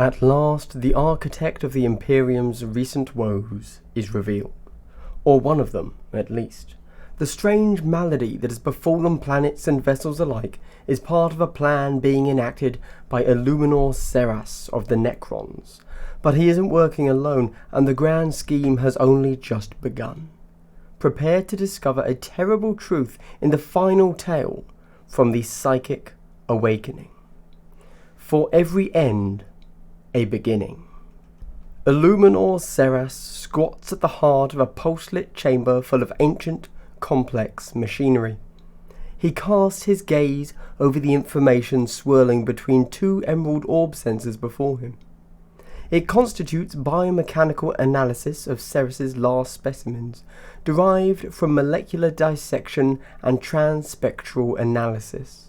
At last, the architect of the Imperium's recent woes is revealed. Or one of them, at least. The strange malady that has befallen planets and vessels alike is part of a plan being enacted by Illuminor Seras of the Necrons. But he isn't working alone, and the grand scheme has only just begun. Prepare to discover a terrible truth in the final tale from the Psychic Awakening. For every end, a beginning. Illuminor Seras squats at the heart of a pulse-lit chamber full of ancient, complex machinery. He casts his gaze over the information swirling between two emerald orb sensors before him. It constitutes biomechanical analysis of Seras's last specimens, derived from molecular dissection and transspectral analysis.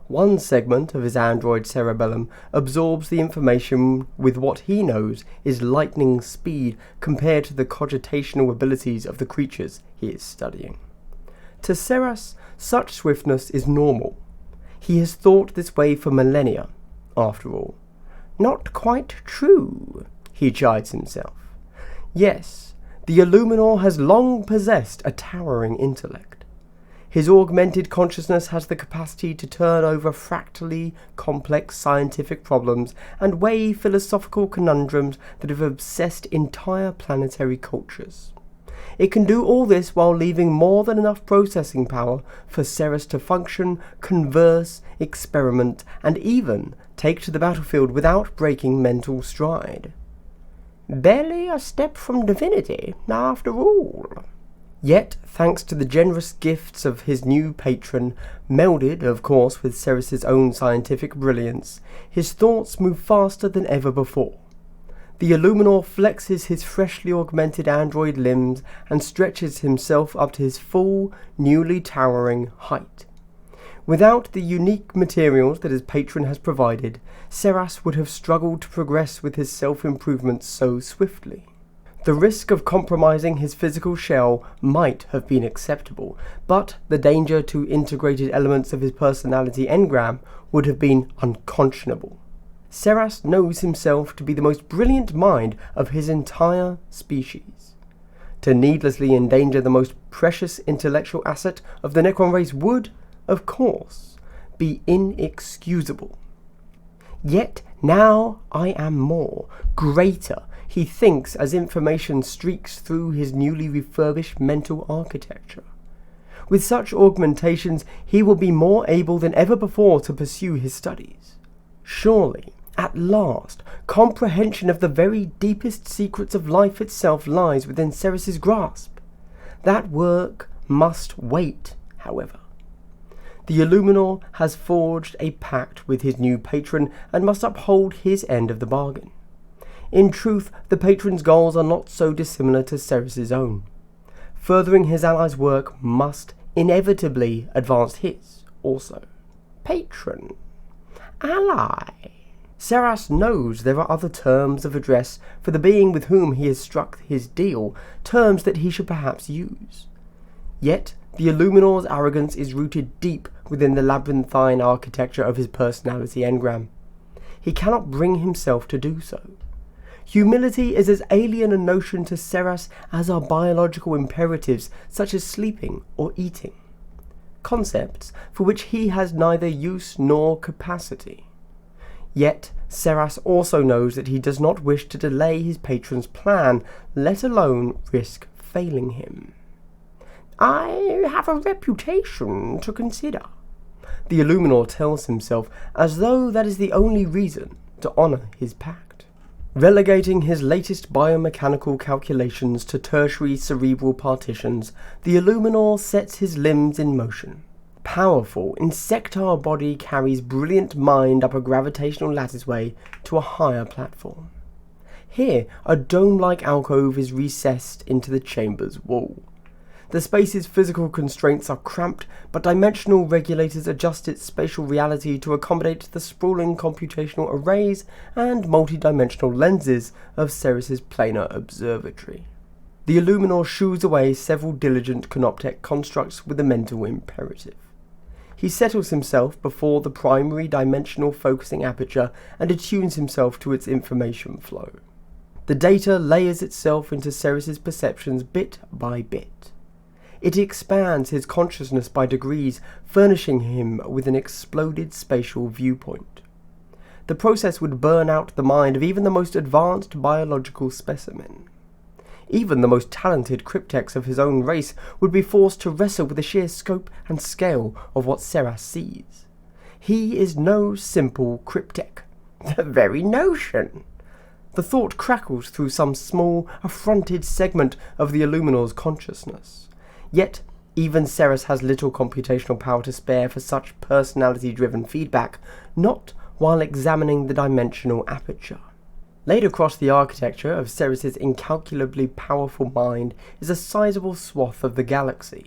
One segment of his android cerebellum absorbs the information with what he knows is lightning speed compared to the cogitational abilities of the creatures he is studying. To Seras, such swiftness is normal. He has thought this way for millennia, after all. Not quite true, he chides himself. Yes, the Illuminor has long possessed a towering intellect. His augmented consciousness has the capacity to turn over fractally complex scientific problems and weigh philosophical conundrums that have obsessed entire planetary cultures. It can do all this while leaving more than enough processing power for Seras to function, converse, experiment, and even take to the battlefield without breaking mental stride. Barely a step from divinity, after all. Yet, thanks to the generous gifts of his new patron, melded, of course, with Seras's own scientific brilliance, his thoughts move faster than ever before. The Illuminor flexes his freshly augmented android limbs and stretches himself up to his full, newly towering height. Without the unique materials that his patron has provided, Seras would have struggled to progress with his self-improvement so swiftly. The risk of compromising his physical shell might have been acceptable, but the danger to integrated elements of his personality engram would have been unconscionable. Seras knows himself to be the most brilliant mind of his entire species. To needlessly endanger the most precious intellectual asset of the Necron race would, of course, be inexcusable. Yet now I am more, greater, he thinks as information streaks through his newly refurbished mental architecture. With such augmentations, he will be more able than ever before to pursue his studies. Surely, at last, comprehension of the very deepest secrets of life itself lies within Seras's grasp. That work must wait, however. The Illuminor has forged a pact with his new patron and must uphold his end of the bargain. In truth, the patron's goals are not so dissimilar to Seras's own. Furthering his ally's work must inevitably advance his also. Patron. Ally. Seras knows there are other terms of address for the being with whom he has struck his deal, terms that he should perhaps use. Yet, the Illuminor's arrogance is rooted deep within the labyrinthine architecture of his personality engram. He cannot bring himself to do so. Humility is as alien a notion to Seras as are biological imperatives such as sleeping or eating, concepts for which he has neither use nor capacity. Yet Seras also knows that he does not wish to delay his patron's plan, let alone risk failing him. I have a reputation to consider, the Illuminor tells himself, as though that is the only reason to honour his pact. Relegating his latest biomechanical calculations to tertiary cerebral partitions, the Illuminor sets his limbs in motion. Powerful, insectile body carries brilliant mind up a gravitational latticeway to a higher platform. Here, a dome-like alcove is recessed into the chamber's wall. The space's physical constraints are cramped, but dimensional regulators adjust its spatial reality to accommodate the sprawling computational arrays and multi-dimensional lenses of Seras's planar observatory. The Illuminor shoos away several diligent cryptek constructs with a mental imperative. He settles himself before the primary dimensional focusing aperture and attunes himself to its information flow. The data layers itself into Ceres's perceptions bit by bit. It expands his consciousness by degrees, furnishing him with an exploded spatial viewpoint. The process would burn out the mind of even the most advanced biological specimen. Even the most talented crypteks of his own race would be forced to wrestle with the sheer scope and scale of what Ceres sees. He is no simple cryptek. The very notion! The thought crackles through some small, affronted segment of the Illuminor's consciousness. Yet, even Ceres has little computational power to spare for such personality-driven feedback, not while examining the dimensional aperture. Laid across the architecture of Ceres's incalculably powerful mind is a sizable swath of the galaxy.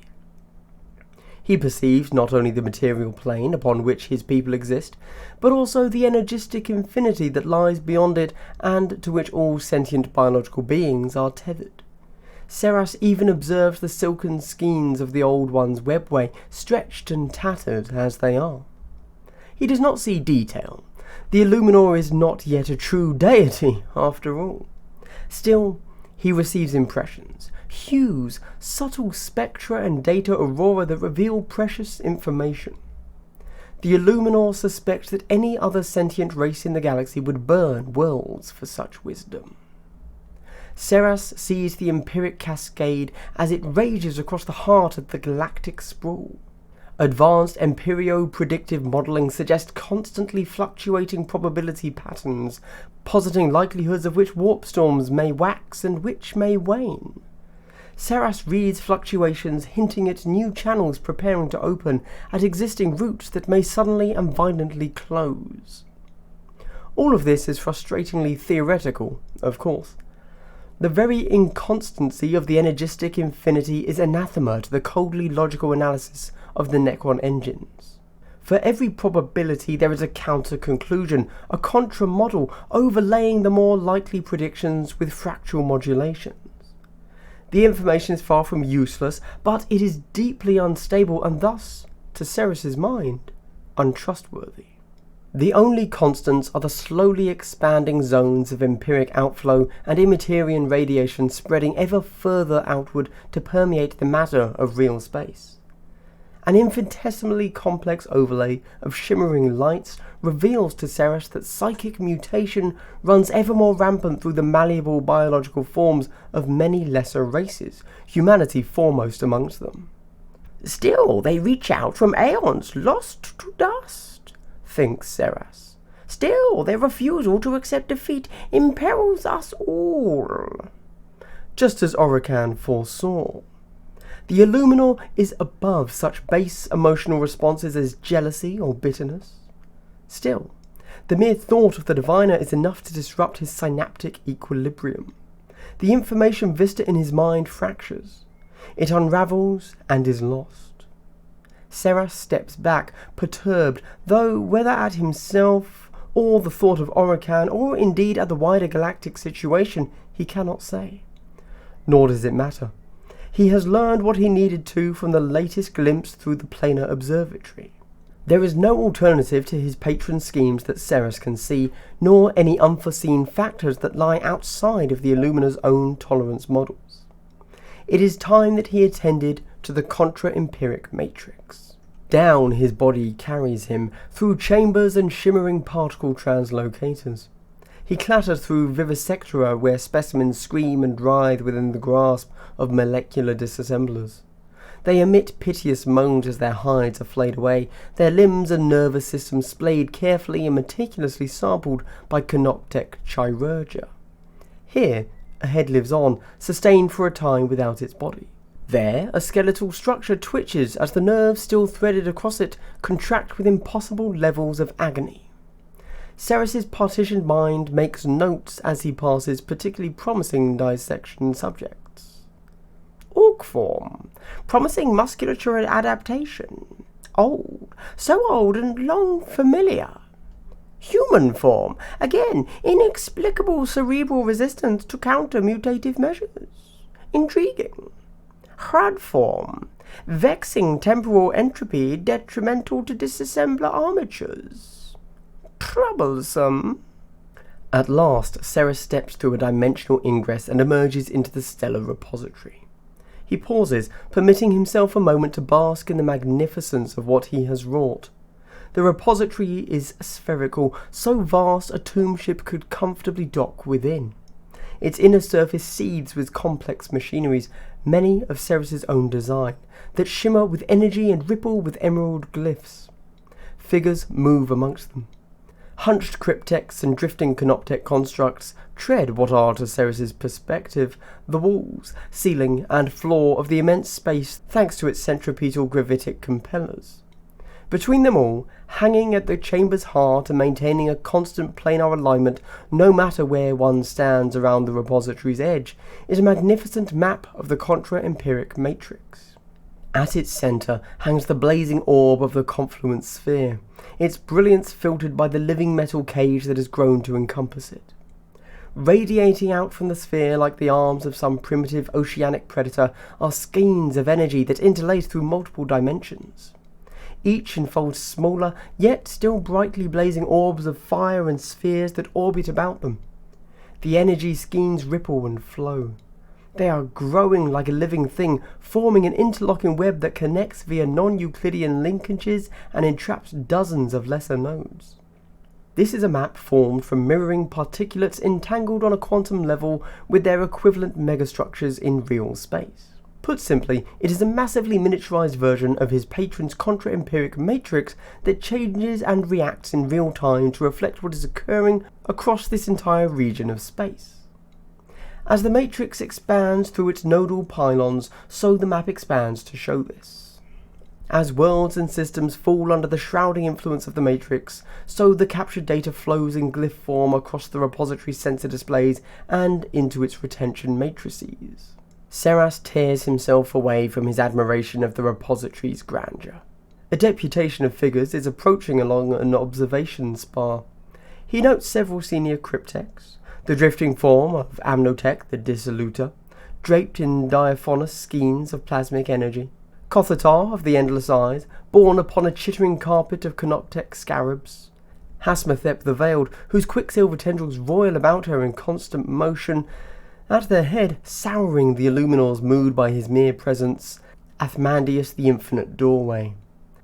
He perceives not only the material plane upon which his people exist, but also the energistic infinity that lies beyond it and to which all sentient biological beings are tethered. Ceres even observes the silken skeins of the Old One's webway, stretched and tattered as they are. He does not see detail. The Illuminor is not yet a true deity, after all. Still, he receives impressions, hues, subtle spectra and data aurora that reveal precious information. The Illuminor suspects that any other sentient race in the galaxy would burn worlds for such wisdom. Ceres sees the empiric cascade as it rages across the heart of the galactic sprawl. Advanced empirio-predictive modelling suggests constantly fluctuating probability patterns, positing likelihoods of which warp storms may wax and which may wane. Ceres reads fluctuations hinting at new channels preparing to open, at existing routes that may suddenly and violently close. All of this is frustratingly theoretical, of course. The very inconstancy of the energistic infinity is anathema to the coldly logical analysis of the Necron engines. For every probability there is a counter-conclusion, a contra-model overlaying the more likely predictions with fractal modulations. The information is far from useless, but it is deeply unstable and thus, to Ceres's mind, untrustworthy. The only constants are the slowly expanding zones of empiric outflow and immaterial radiation spreading ever further outward to permeate the matter of real space. An infinitesimally complex overlay of shimmering lights reveals to Ceres that psychic mutation runs ever more rampant through the malleable biological forms of many lesser races, humanity foremost amongst them. Still, they reach out from aeons lost to dust, thinks Ceres. Still, their refusal to accept defeat imperils us all. Just as Orican foresaw. The Illuminor is above such base emotional responses as jealousy or bitterness. Still, the mere thought of the diviner is enough to disrupt his synaptic equilibrium. The information vista in his mind fractures. It unravels and is lost. Ceres steps back, perturbed, though whether at himself, or the thought of Orican, or indeed at the wider galactic situation, he cannot say. Nor does it matter. He has learned what he needed to from the latest glimpse through the planar observatory. There is no alternative to his patron schemes that Ceres can see, nor any unforeseen factors that lie outside of the Illumina's own tolerance models. It is time that he attended to the contra-empiric matrix. Down his body carries him, through chambers and shimmering particle translocators. He clatters through vivisectora where specimens scream and writhe within the grasp of molecular disassemblers. They emit piteous moans as their hides are flayed away, their limbs and nervous systems splayed carefully and meticulously sampled by cryptek chirurgia. Here, a head lives on, sustained for a time without its body. There, a skeletal structure twitches as the nerves still threaded across it contract with impossible levels of agony. Ceres's partitioned mind makes notes as he passes particularly promising dissection subjects. Orc form, promising musculature and adaptation. Old, so old and long familiar. Human form, again, inexplicable cerebral resistance to counter mutative measures. Intriguing. Hrad form, Vexing temporal entropy detrimental to disassembler armatures. Troublesome. At last, Serras steps through a dimensional ingress and emerges into the stellar repository. He pauses, permitting himself a moment to bask in the magnificence of what he has wrought. The repository is spherical, so vast a tomb ship could comfortably dock within. Its inner surface seethes with complex machineries, many of Serras's own design, that shimmer with energy and ripple with emerald glyphs. Figures move amongst them. Hunched crypteks and drifting canoptek constructs tread what are, to Serras's perspective, the walls, ceiling, and floor of the immense space thanks to its centripetal gravitic compellers. Between them all, hanging at the chamber's heart and maintaining a constant planar alignment no matter where one stands around the repository's edge, is a magnificent map of the contra-empiric matrix. At its centre hangs the blazing orb of the confluent sphere, its brilliance filtered by the living metal cage that has grown to encompass it. Radiating out from the sphere like the arms of some primitive oceanic predator are skeins of energy that interlace through multiple dimensions. Each enfolds smaller, yet still brightly blazing orbs of fire and spheres that orbit about them. The energy skeins ripple and flow. They are growing like a living thing, forming an interlocking web that connects via non-Euclidean linkages and entraps dozens of lesser nodes. This is a map formed from mirroring particulates entangled on a quantum level with their equivalent megastructures in real space. Put simply, it is a massively miniaturized version of his patron's contra-empiric matrix that changes and reacts in real time to reflect what is occurring across this entire region of space. As the matrix expands through its nodal pylons, so the map expands to show this. As worlds and systems fall under the shrouding influence of the matrix, so the captured data flows in glyph form across the repository's sensor displays and into its retention matrices. Serras tears himself away from his admiration of the repository's grandeur. A deputation of figures is approaching along an observation spar. He notes several senior crypteks, the drifting form of Amnotech the Dissoluter, draped in diaphanous skeins of plasmic energy, Kothatar of the Endless Eyes, borne upon a chittering carpet of canoptek scarabs, Hasmathep the Veiled, whose quicksilver tendrils roil about her in constant motion, at their head, souring the Illuminor's mood by his mere presence, Athmandius the Infinite Doorway.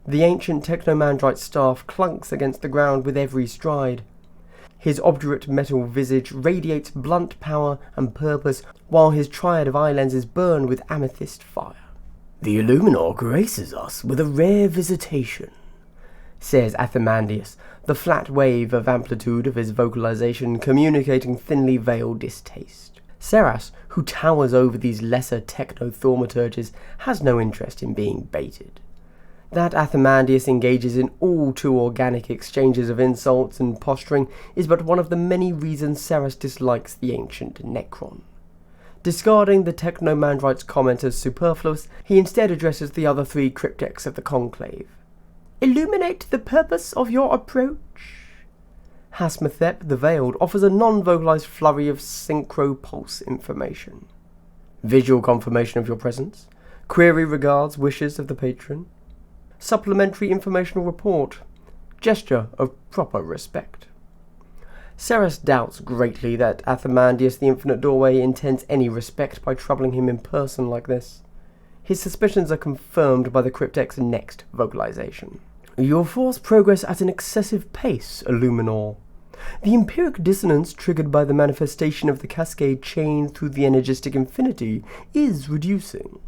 The ancient technomandrite staff clunks against the ground with every stride. His obdurate metal visage radiates blunt power and purpose, while his triad of eye lenses burn with amethyst fire. "The Illuminor graces us with a rare visitation," says Athmandius, the flat wave of amplitude of his vocalization communicating thinly veiled distaste. Serras, who towers over these lesser techno-thaumaturges, has no interest in being baited. That Athmandius engages in all too organic exchanges of insults and posturing is but one of the many reasons Serras dislikes the ancient Necron. Discarding the technomandrite's comment as superfluous, he instead addresses the other three crypteks of the Conclave. "Illuminate the purpose of your approach." Hasmathep the Veiled offers a non-vocalized flurry of synchro-pulse information. "Visual confirmation of your presence. Query regards wishes of the patron. Supplementary informational report. Gesture of proper respect." Serras doubts greatly that Athmandius the Infinite Doorway intends any respect by troubling him in person like this. His suspicions are confirmed by the cryptek's next vocalization. "Your force progress at an excessive pace, Illuminor. The empiric dissonance triggered by the manifestation of the cascade chain through the energistic infinity is reducing.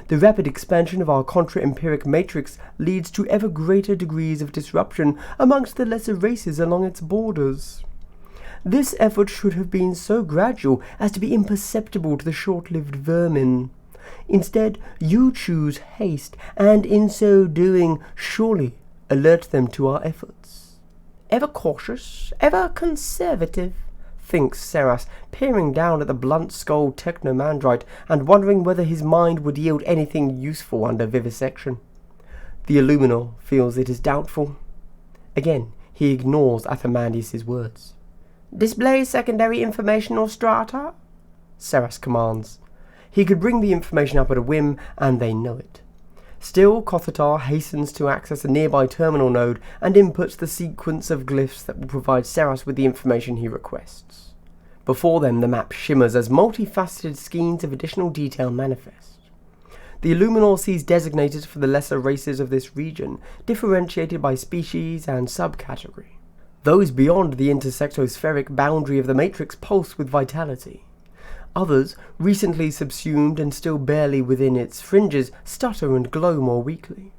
The rapid expansion of our contra-empiric matrix leads to ever greater degrees of disruption amongst the lesser races along its borders. This effort should have been so gradual as to be imperceptible to the short-lived vermin. Instead, you choose haste, and in so doing, surely alert them to our efforts. Ever cautious, ever conservative, thinks Serras, peering down at the blunt-skulled technomandrite and wondering whether his mind would yield anything useful under vivisection. The Illuminor feels it is doubtful. Again, he ignores Athmandius' words. "Display secondary informational strata," Serras commands. He could bring the information up at a whim, and they know it. Still, Kothatar hastens to access a nearby terminal node and inputs the sequence of glyphs that will provide Seras with the information he requests. Before them, the map shimmers as multifaceted skeins of additional detail manifest. The Illuminor sees designated for the lesser races of this region, differentiated by species and subcategory. Those beyond the intersectospheric boundary of the matrix pulse with vitality. Others, recently subsumed and still barely within its fringes, stutter and glow more weakly.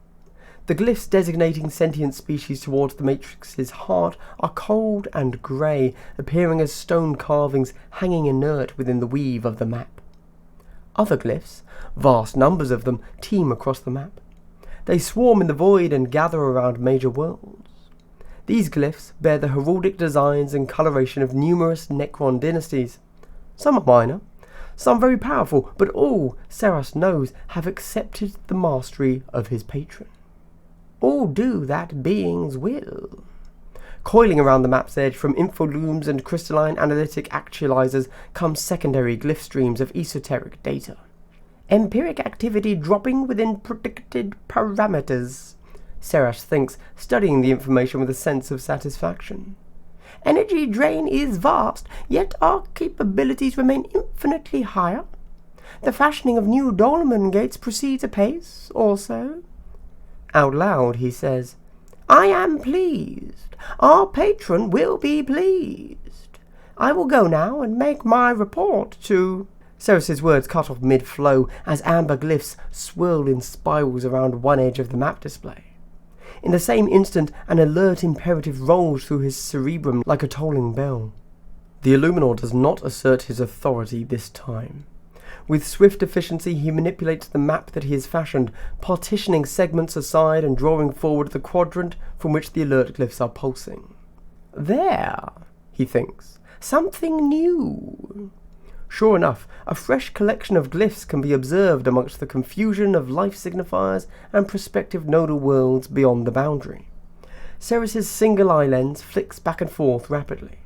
The glyphs designating sentient species towards the matrix's heart are cold and grey, appearing as stone carvings hanging inert within the weave of the map. Other glyphs, vast numbers of them, teem across the map. They swarm in the void and gather around major worlds. These glyphs bear the heraldic designs and coloration of numerous Necron dynasties. Some are minor, some very powerful, but all, Seras knows, have accepted the mastery of his patron. All do that being's will. Coiling around the map's edge from infolooms and crystalline analytic actualizers come secondary glyph streams of esoteric data. Empiric activity dropping within predicted parameters, Seras thinks, studying the information with a sense of satisfaction. Energy drain is vast, yet our capabilities remain infinitely higher. The fashioning of new dolmen gates proceeds apace, also. Out loud he says, I am pleased. Our patron will be pleased. I will go now and make my report to... Seras's words cut off mid-flow as amber glyphs swirl in spirals around one edge of the map display. In the same instant, an alert imperative rolls through his cerebrum like a tolling bell. The Illuminor does not assert his authority this time. With swift efficiency, he manipulates the map that he has fashioned, partitioning segments aside and drawing forward the quadrant from which the alert glyphs are pulsing. There, he thinks, something new. Sure enough, a fresh collection of glyphs can be observed amongst the confusion of life signifiers and prospective nodal worlds beyond the boundary. Seras's single eye lens flicks back and forth rapidly.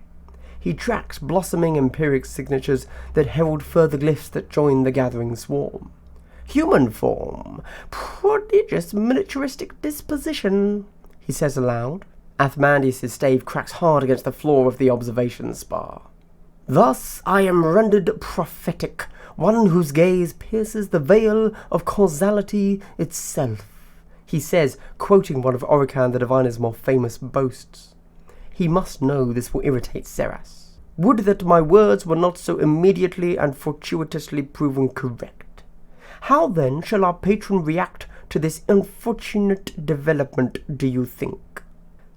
He tracks blossoming empiric signatures that herald further glyphs that join the gathering swarm. Human form, prodigious miniaturistic disposition, he says aloud. Athmandius' stave cracks hard against the floor of the observation spar. Thus I am rendered prophetic, one whose gaze pierces the veil of causality itself, he says, quoting one of Orican the Diviner's more famous boasts. He must know this will irritate Seras. Would that my words were not so immediately and fortuitously proven correct. How then shall our patron react to this unfortunate development, do you think?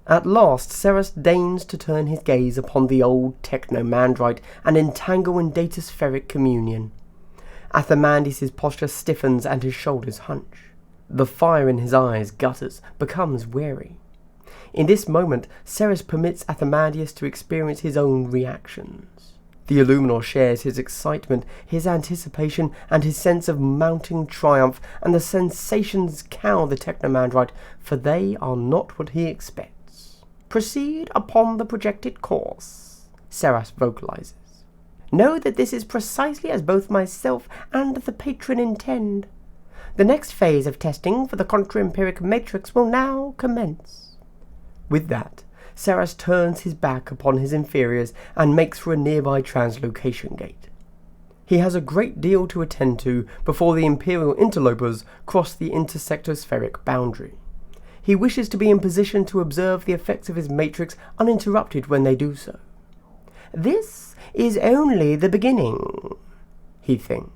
At last Seras deigns to turn his gaze upon the old technomandrite and entangle in dataspheric communion. Athamandius' posture stiffens and his shoulders hunch. The fire in his eyes gutters, becomes wary. In this moment, Seras permits Athamandius to experience his own reactions. The Illuminor shares his excitement, his anticipation, and his sense of mounting triumph, and the sensations cow the technomandrite, for they are not what he expects. Proceed upon the projected course, Seras vocalizes. Know that this is precisely as both myself and the patron intend. The next phase of testing for the contra-empiric matrix will now commence. With that, Seras turns his back upon his inferiors and makes for a nearby translocation gate. He has a great deal to attend to before the Imperial interlopers cross the intersectospheric boundary. He wishes to be in position to observe the effects of his matrix uninterrupted when they do so. This is only the beginning, he thinks.